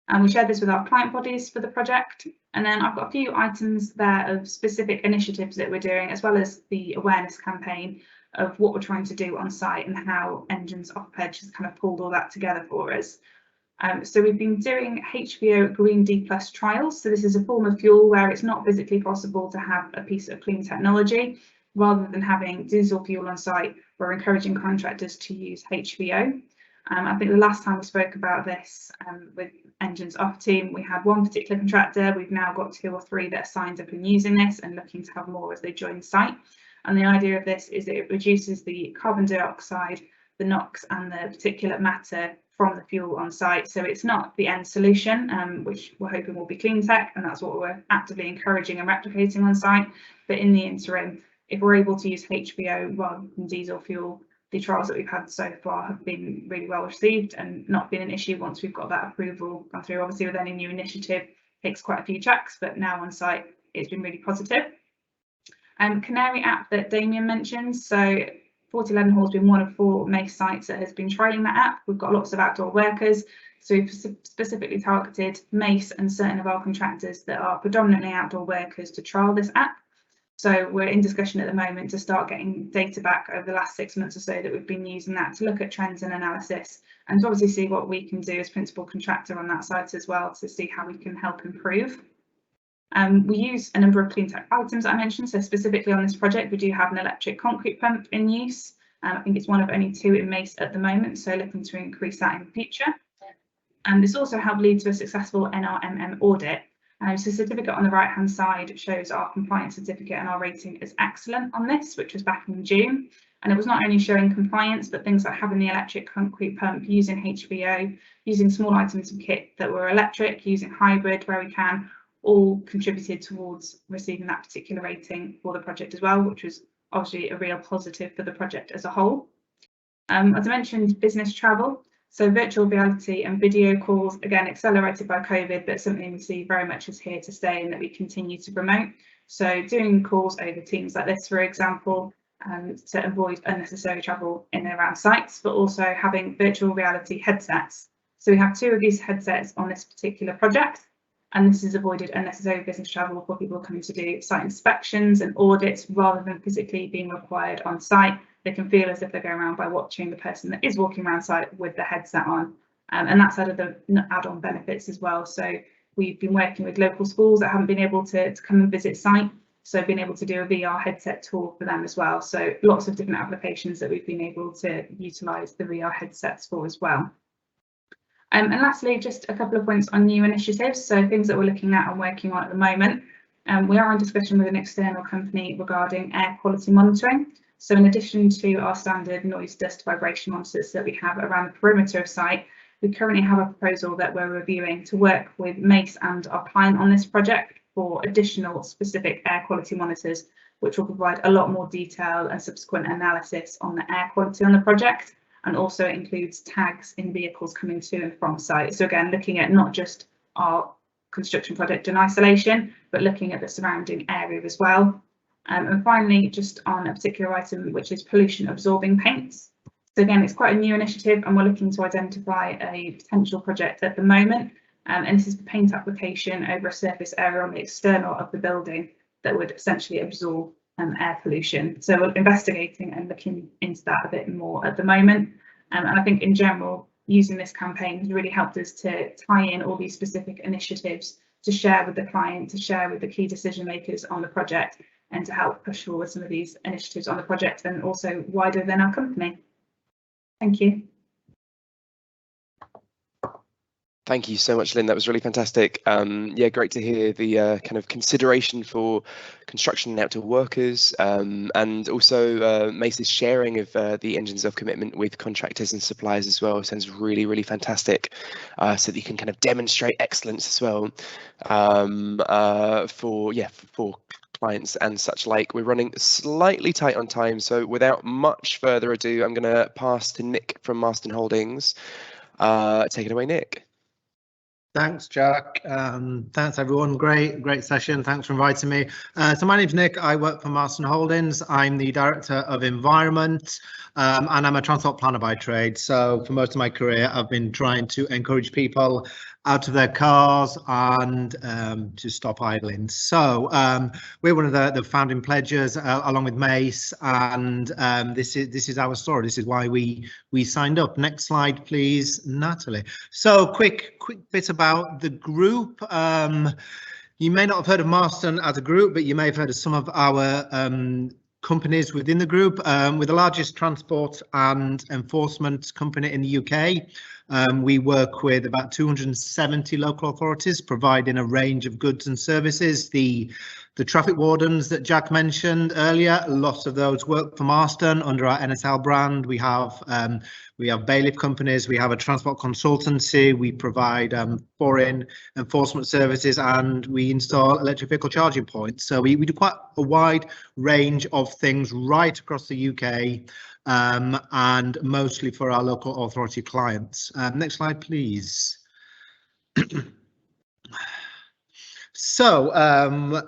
And we shared this with our client bodies for the project. And then I've got a few items there of specific initiatives that we're doing, as well as the awareness campaign of what we're trying to do on site and how Engines Off Pledge has kind of pulled all that together for us. So we've been doing HVO Green D+ trials. So this is a form of fuel where it's not physically possible to have a piece of clean technology. Rather than having diesel fuel on site, we're encouraging contractors to use HVO. I think the last time we spoke about this with Engines Off team, we had one particular contractor. We've now got 2 or 3 that are signed up and using this, and looking to have more as they join site. And the idea of this is that it reduces the carbon dioxide, the NOx and the particulate matter from the fuel on site. So it's not the end solution, which we're hoping will be clean tech, and that's what we're actively encouraging and replicating on site. But in the interim, if we're able to use HVO rather than diesel fuel, the trials that we've had so far have been really well received and not been an issue once we've got that approval gone through. Obviously, with any new initiative, it takes quite a few checks, but now on site, it's been really positive. Canary app that Damien mentioned. So 40 Leadenhall has been one of 4 Mace sites that has been trialling that app. We've got lots of outdoor workers, so we've specifically targeted Mace and certain of our contractors that are predominantly outdoor workers to trial this app. So we're in discussion at the moment to start getting data back over the last 6 months or so that we've been using that to look at trends and analysis, and to obviously see what we can do as principal contractor on that site as well, to see how we can help improve. We use a number of clean tech items I mentioned. So specifically on this project, we do have an electric concrete pump in use. I think it's one of only 2 in Mace at the moment, so looking to increase that in the future. And this also helped lead to a successful NRMM audit. So the certificate on the right hand side shows our compliance certificate, and our rating is excellent on this, which was back in June. And it was not only showing compliance, but things like having the electric concrete pump, using HVO, using small items of kit that were electric, using hybrid where we can, all contributed towards receiving that particular rating for the project as well, which was obviously a real positive for the project as a whole. As I mentioned, business travel. So virtual reality and video calls, again, accelerated by COVID, but something we see very much is here to stay and that we continue to promote. So doing calls over Teams like this, for example, to avoid unnecessary travel in and around sites, but also having virtual reality headsets. So we have 2 of these headsets on this particular project, and this has avoided unnecessary business travel for people coming to do site inspections and audits rather than physically being required on site. They can feel as if they're going around by watching the person that is walking around site with the headset on, and that's out of the add-on benefits as well. So we've been working with local schools that haven't been able to come and visit site, so being able to do a VR headset tour for them as well. So lots of different applications that we've been able to utilise the VR headsets for as well. And lastly, just a couple of points on new initiatives, so things that we're looking at and working on at the moment. We are in discussion with an external company regarding air quality monitoring. So in addition to our standard noise, dust, vibration monitors that we have around the perimeter of site, we currently have a proposal that we're reviewing to work with Mace and our client on this project for additional specific air quality monitors, which will provide a lot more detail and subsequent analysis on the air quality on the project, and also includes tags in vehicles coming to and from site. So again, looking at not just our construction project in isolation, but looking at the surrounding area as well. And finally, just on a particular item, which is pollution absorbing paints. So again, it's quite a new initiative, and we're looking to identify a potential project at the moment. And this is the paint application over a surface area on the external of the building that would essentially absorb air pollution. So we're investigating and looking into that a bit more at the moment. And I think in general, using this campaign has really helped us to tie in all these specific initiatives to share with the client, to share with the key decision makers on the project, and to help push forward some of these initiatives on the project and also wider than our company. Thank you. Thank you so much, Lynn. That was really fantastic. Yeah, great to hear the kind of consideration for construction and outdoor workers, and also Mace's sharing of the engines of commitment with contractors and suppliers as well. Sounds really, really fantastic. So that you can kind of demonstrate excellence as well for clients and such like. We're running slightly tight on time, so without much further ado, I'm going to pass to Nick from Marston Holdings. Take it away, Nick. Thanks, Jack. Thanks, everyone. Great session. Thanks for inviting me. So my name's Nick. I work for Marston Holdings. I'm the Director of Environment, and I'm a transport planner by trade. So for most of my career, I've been trying to encourage people out of their cars and to stop idling. So we're one of the founding pledges along with Mace, and this is our story. This is why we signed up. Next slide, please, Natalie. So quick bit about the group. You may not have heard of Marston as a group, but you may have heard of some of our companies within the group. We're the largest transport and enforcement company in the UK. We work with about 270 local authorities, providing a range of goods and services. The traffic wardens that Jack mentioned earlier, lots of those work for Marston under our NSL brand. We have bailiff companies, we have a transport consultancy, we provide foreign enforcement services, and we install electric vehicle charging points. So we do quite a wide range of things right across the UK, and mostly for our local authority clients. Next slide, please. So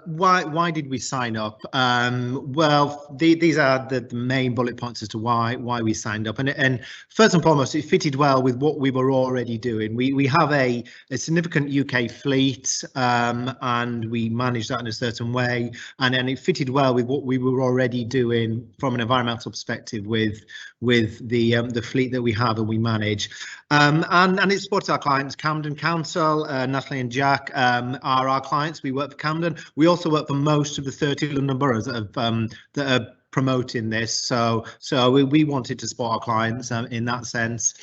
why did we sign up? Well, these are the main bullet points as to why we signed up, and first and foremost, it fitted well with what we were already doing. We have a significant UK fleet, and we manage that in a certain way, and it fitted well with what we were already doing from an environmental perspective with the fleet that we have and we manage, and it supports our clients. Camden Council, Natalie and Jack are our clients. We work for Camden. We also work for most of the 30 London boroughs that are promoting this. So we wanted to support our clients in that sense.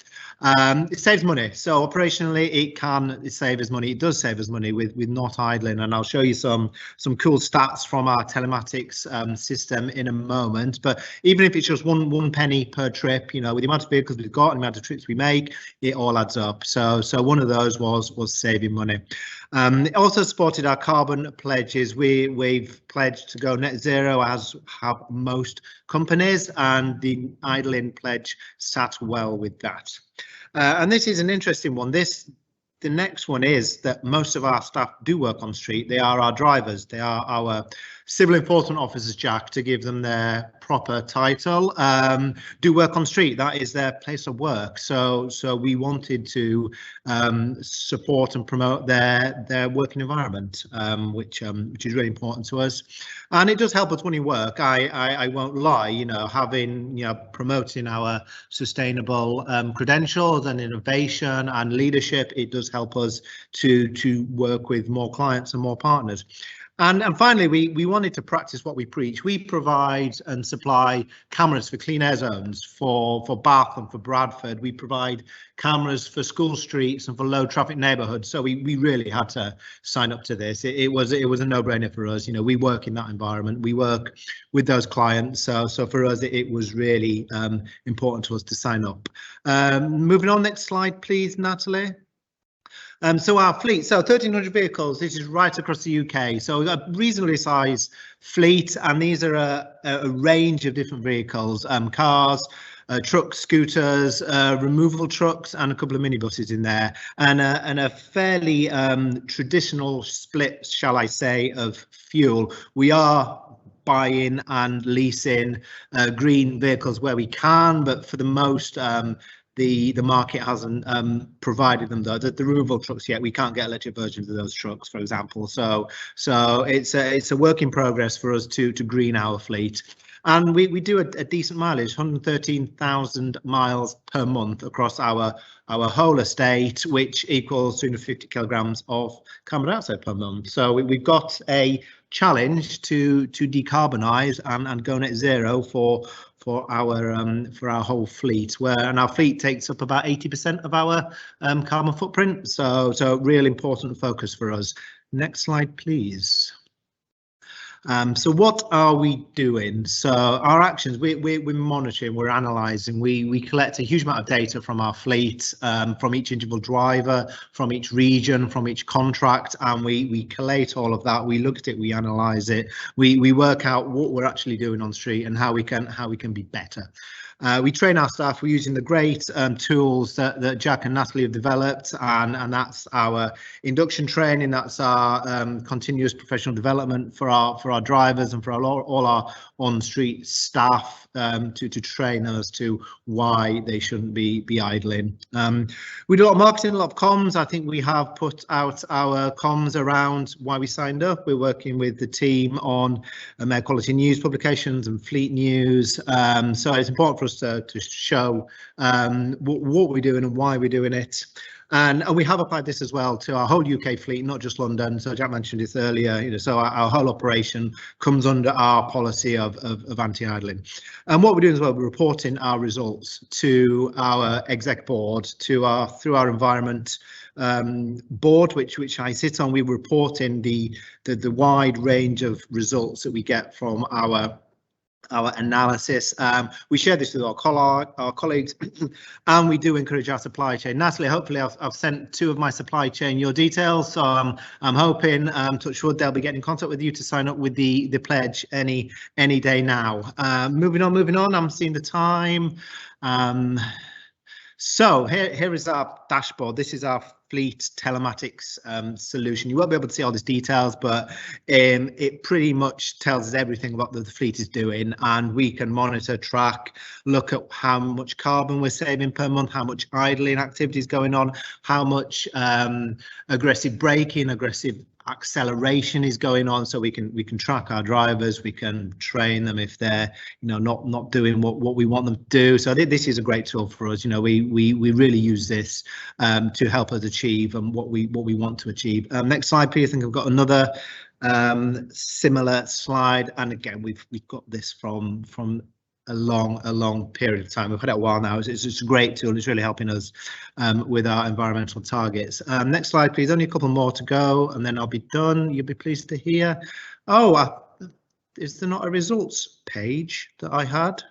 It saves money. So operationally, it save us money. It does save us money with not idling, and I'll show you some cool stats from our telematics system in a moment. But even if it's just one penny per trip, with the amount of vehicles we've got and the amount of trips we make, it all adds up. So one of those was saving money. It also supported our carbon pledges. We've pledged to go net zero, as have most companies, and the idling pledge sat well with that. And this is an interesting one. The next one is that most of our staff do work on street. They are our drivers. They are our civil enforcement officers, Jack, to give them their proper title, do work on street. That is their place of work. So we wanted to support and promote their working environment, which is really important to us. And it does help us when we work. I won't lie, promoting our sustainable credentials and innovation and leadership, it does help us to work with more clients and more partners. And finally, we wanted to practice what we preach. We provide and supply cameras for clean air zones for Bath and for Bradford. We provide cameras for school streets and for low traffic neighbourhoods. So we really had to sign up to this. It was a no-brainer for us. We work in that environment. We work with those clients. So for us, it was really important to us to sign up. Moving on, next slide, please, Natalie. So our fleet, so 1,300 vehicles, this is right across the UK. So we've got a reasonably sized fleet, and these are a range of different vehicles, cars, trucks, scooters, removal trucks, and a couple of minibuses in there, and a fairly traditional split, shall I say, of fuel. We are buying and leasing green vehicles where we can, but for the most, the market hasn't provided them, though. The removal trucks yet, we can't get electric versions of those trucks, for example. So it's a work in progress for us to green our fleet. And we do a decent mileage, 113,000 miles per month across our whole estate, which equals 250 kilograms of carbon dioxide per month. So we've got a challenge to decarbonise and go net zero for our whole fleet, and our fleet takes up about 80% of our carbon footprint. So real important focus for us. Next slide, please. So what are we doing? So our actions, we're monitoring, we're analysing, we collect a huge amount of data from our fleet, from each individual driver, from each region, from each contract, and we collate all of that. We look at it, we analyse it, we work out what we're actually doing on street and how we can be better. We train our staff. We're using the great tools that Jack and Natalie have developed, and that's our induction training. That's our continuous professional development for our drivers and for all our on-street staff to train them as to why they shouldn't be idling. We do a lot of marketing, a lot of comms. I think we have put out our comms around why we signed up. We're working with the team on air quality news publications and fleet news. So it's important for us to show what we're doing and why we're doing it. And we have applied this as well to our whole UK fleet, not just London. So Jack mentioned this earlier, so our whole operation comes under our policy of anti-idling. And what we're doing as well, we're reporting our results to our exec board, through our environment board, which I sit on. We're reporting the wide range of results that we get from our analysis. We share this with our colleagues, and we do encourage our supply chain. Natalie, hopefully I've sent 2 of my supply chain your details, so I'm hoping, touch wood, they'll be getting in contact with you to sign up with the pledge any day now. Moving on, I'm seeing the time. So here is our dashboard. This is our fleet telematics solution. You won't be able to see all these details, but it pretty much tells us everything about what the fleet is doing, and we can monitor, track, look at how much carbon we're saving per month, how much idling activity is going on, how much aggressive braking, aggressive acceleration is going on, so we can track our drivers, we can train them if they're not doing what we want them to do. So this is a great tool for us. We really use this to help us achieve what we want to achieve. Next slide, please. I think I've got another Similar slide, and again we've got this from a long period of time. We've had it a while now. It's just a great tool. It's really helping us with our environmental targets. Next slide, please. Only a couple more to go, and then I'll be done. You'll be pleased to hear. Oh, is there not a results page that I had?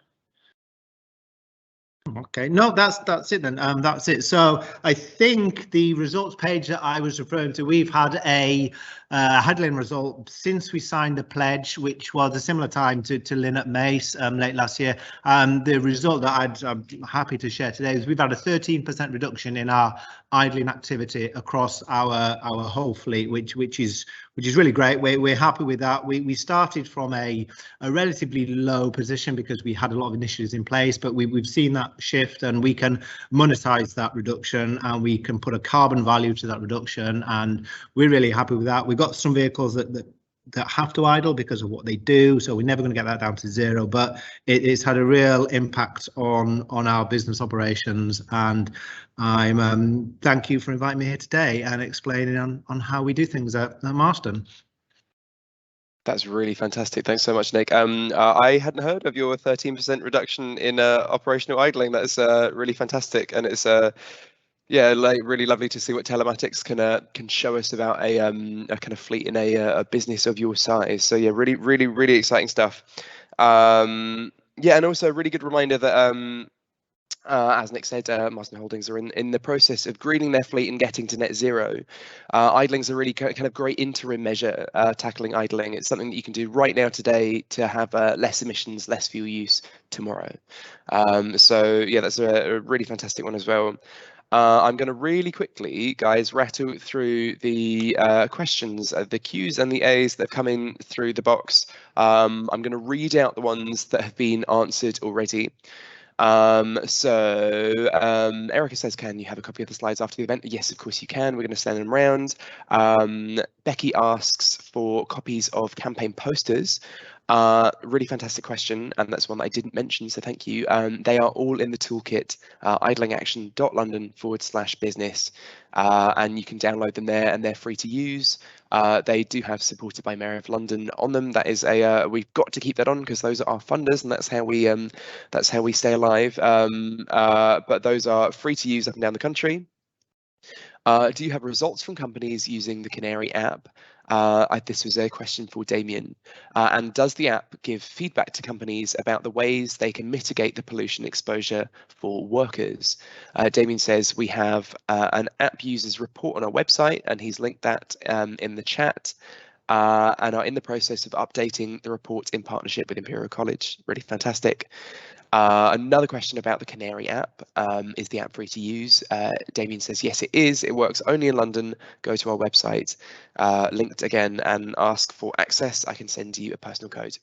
Okay, no, that's it then. That's it. So I think the results page that I was referring to, we've had a headline result since we signed the pledge, which was a similar time to Lynn at Mace late last year. The result that I'm happy to share today is we've had a 13% reduction in our idling activity across our whole fleet, which is really great. We're happy with that. We started from a relatively low position because we had a lot of initiatives in place, but we've seen that shift, and we can monetize that reduction, and we can put a carbon value to that reduction, and we're really happy with that. We've got some vehicles that have to idle because of what they do, so we're never going to get that down to zero, but it's had a real impact on our business operations, and I'm thank you for inviting me here today and explaining on how we do things at Marston. That's really fantastic. Thanks so much, Nick. I hadn't heard of your 13% reduction in operational idling. That's really fantastic, and it's yeah, like really lovely to see what telematics can show us about a kind of fleet in a business of your size. So yeah, really exciting stuff. Yeah, and also a really good reminder that as Nick said, Marston Holdings are in the process of greening their fleet and getting to net zero. Idling's a really kind of great interim measure, tackling idling. It's something that you can do right now today to have less emissions, less fuel use tomorrow. So yeah, that's a really fantastic one as well. I'm going to really quickly, guys, rattle through the questions, the Q's and the A's that have come in through the box. I'm going to read out the ones that have been answered already. Erica says, can you have a copy of the slides after the event? Yes, of course you can. We're going to send them around. Becky asks for copies of campaign posters. Really fantastic question, and that's one that I didn't mention, so thank you. They are all in the toolkit, idlingaction.london/business, and you can download them there, and they're free to use. They do have supported by Mayor of London on them. That is we've got to keep that on because those are our funders, and that's how we stay alive. But those are free to use up and down the country. Do you have results from companies using the Canary app? This was a question for Damien. And does the app give feedback to companies about the ways they can mitigate the pollution exposure for workers? Damien says we have an app users report on our website, and he's linked that in the chat. And are in the process of updating the report in partnership with Imperial College. Really fantastic. Another question about the Canary app. Is the app free to use? Damien says yes, it is. It works only in London. Go to our website, linked again, and ask for access. I can send you a personal code.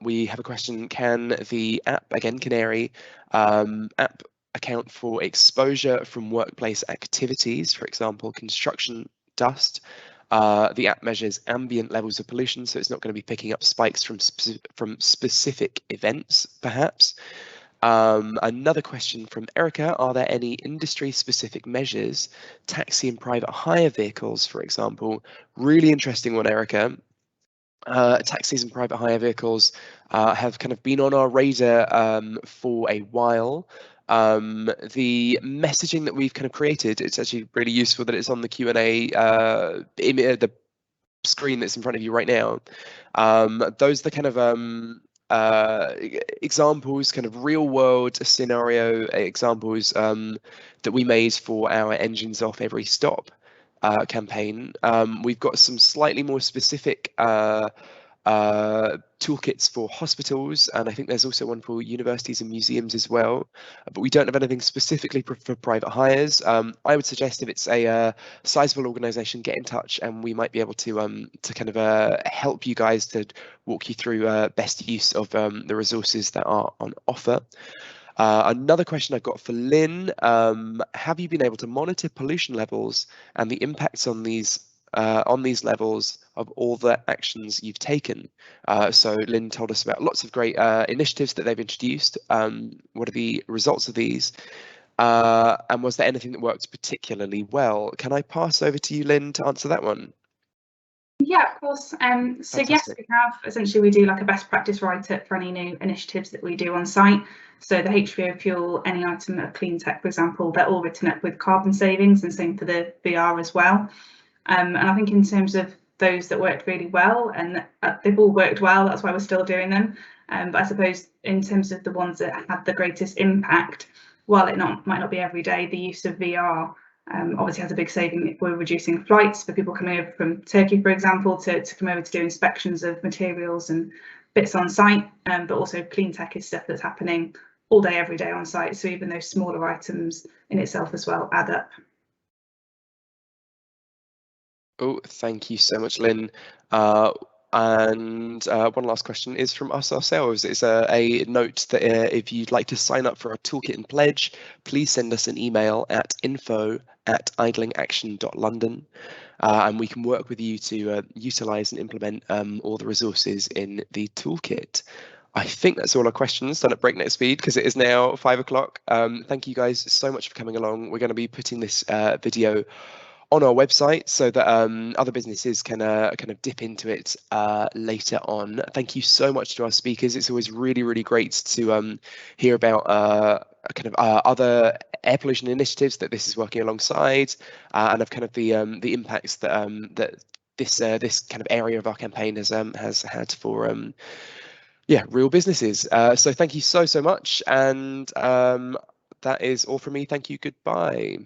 We have a question. Can the app, again Canary, app account for exposure from workplace activities, for example construction dust? The app measures ambient levels of pollution, so it's not going to be picking up spikes from specific events, perhaps. Another question from Erica, are there any industry-specific measures, taxi and private hire vehicles, for example? Really interesting one, Erica. Taxis and private hire vehicles have kind of been on our radar for a while. The messaging that we've kind of created, it's actually really useful that it's on the Q&A, the screen that's in front of you right now. Those are the kind of examples, kind of real world scenario examples that we made for our engines off every stop campaign. We've got some slightly more specific toolkits for hospitals, and I think there's also one for universities and museums as well, but we don't have anything specifically for private hires. I would suggest if it's a sizable organisation, get in touch and we might be able to kind of help you guys to walk you through best use of the resources that are on offer. Another question I've got for Lynn, have you been able to monitor pollution levels and the impacts on these levels of all the actions you've taken? So Lynn told us about lots of great initiatives that they've introduced. What are the results of these? And was there anything that worked particularly well? Can I pass over to you, Lynn, to answer that one? Yeah, of course. So yes, Fantastic. we have. Essentially, we do like a best practice write-up for any new initiatives that we do on site. So the HVO fuel, any item of clean tech, for example, they're all written up with carbon savings, and same for the VR as well. And I think in terms of those that worked really well, and they've all worked well, that's why we're still doing them. But I suppose in terms of the ones that had the greatest impact, while it might not be every day, the use of VR obviously has a big saving if we're reducing flights for people coming over from Turkey, for example, to come over to do inspections of materials and bits on site. But also clean tech is stuff that's happening all day, every day on site. So even those smaller items in itself as well add up. Oh, thank you so much, Lynn. And one last question is from us ourselves. It's a note that if you'd like to sign up for our toolkit and pledge, please send us an email at info@idlingaction.london, and we can work with you to utilise and implement all the resources in the toolkit. I think that's all our questions, done at breakneck speed because it is now 5 o'clock. Thank you guys so much for coming along. We're going to be putting this video on our website so that other businesses can kind of dip into it later on. Thank you so much to our speakers. It's always really, really great to hear about kind of other air pollution initiatives that this is working alongside, and of kind of the impacts that that this kind of area of our campaign has had for real businesses. So thank you so much, and that is all from me. Thank you. Goodbye.